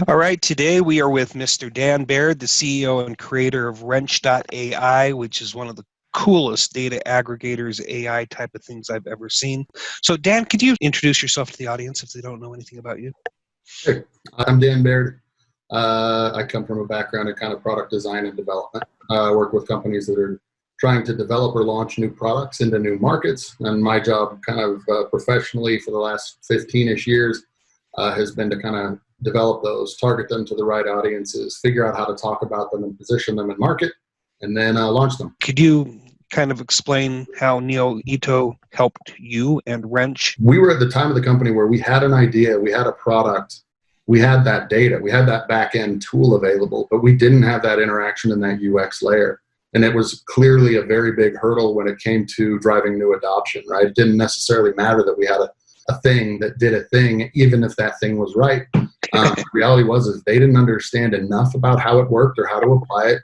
All right, today we are with Mr. Dan Baird, the CEO and creator of Wrench.ai, which is one of the coolest data aggregators, AI type of things I've ever seen. So Dan, could you introduce yourself to the audience if they don't know anything about you? Hey, I'm Dan Baird. I come from a background in kind of product design and development. I work with companies that are trying to develop or launch new products into new markets. And my job kind of professionally for the last 15-ish years has been to kind of develop those, target them to the right audiences, figure out how to talk about them and position them in market, and then launch them. Could you kind of explain how Neoito helped you and Wrench? We were at the time of the company where we had an idea, we had a product, we had that data, we had that back-end tool available, but we didn't have that interaction in that UX layer. And it was clearly a very big hurdle when it came to driving new adoption, right? It didn't necessarily matter that we had a thing that did a thing, even if that thing was right. The reality was is they didn't understand enough about how it worked or how to apply it.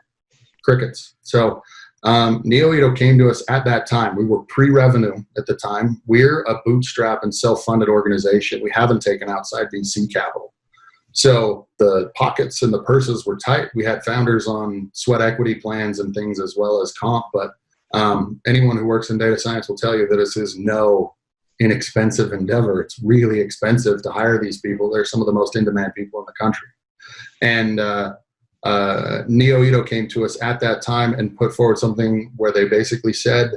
Crickets. So Neoito came to us at that time. We were pre-revenue at the time. We're a bootstrap and self-funded organization. We haven't taken outside VC capital. So the pockets and the purses were tight. We had founders on sweat equity plans and things as well as comp, but anyone who works in data science will tell you that this is no inexpensive endeavor. It's really expensive to hire these people. They're some of the most in-demand people in the country. And Neoito came to us at that time and put forward something where they basically said,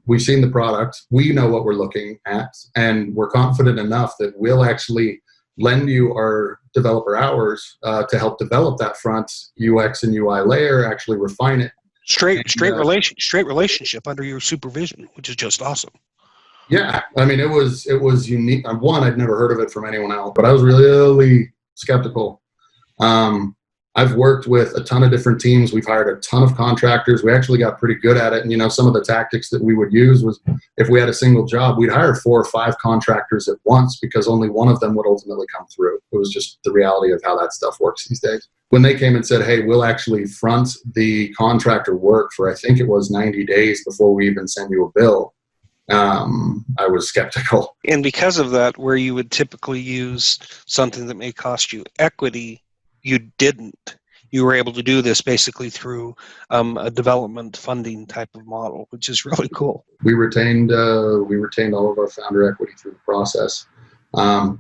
we've seen the product, we know what we're looking at, and we're confident enough that we'll actually lend you our developer hours to help develop that front UX and UI layer, actually refine it. Straight relationship under your supervision, which is just awesome. Yeah, I mean, it was unique. One, I'd never heard of it from anyone else, but I was really skeptical. I've worked with a ton of different teams. We've hired a ton of contractors. We actually got pretty good at it. And, some of the tactics that we would use was if we had a single job, we'd hire 4 or 5 contractors at once because only one of them would ultimately come through. It was just the reality of how that stuff works these days. When they came and said, hey, we'll actually front the contractor work for, I think it was 90 days before we even send you a bill, I was skeptical. And because of that, where you would typically use something that may cost you equity, you didn't. You were able to do this basically through a development funding type of model, which is really cool. We retained all of our founder equity through the process.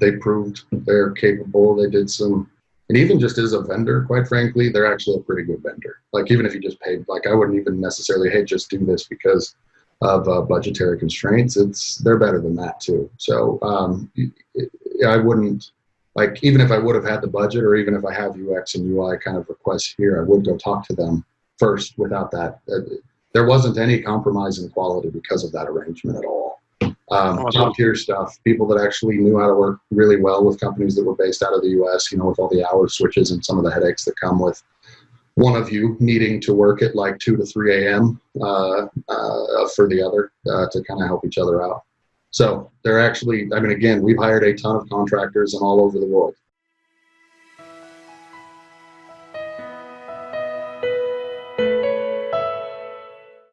They proved they're capable. They did some, and even just as a vendor, quite frankly, they're actually a pretty good vendor. Like even if you just paid, like I wouldn't even necessarily, hey, just do this because of budgetary constraints. They're better than that too. So I wouldn't. Like, even if I would have had the budget or even if I have UX and UI kind of requests here, I would go talk to them first without that. There wasn't any compromise in quality because of that arrangement at all. Top tier stuff, people that actually knew how to work really well with companies that were based out of the US, with all the hour switches and some of the headaches that come with one of you needing to work at like 2 to 3 a.m. For the other to kind of help each other out. So they're actually, I mean, again, we've hired a ton of contractors and all over the world.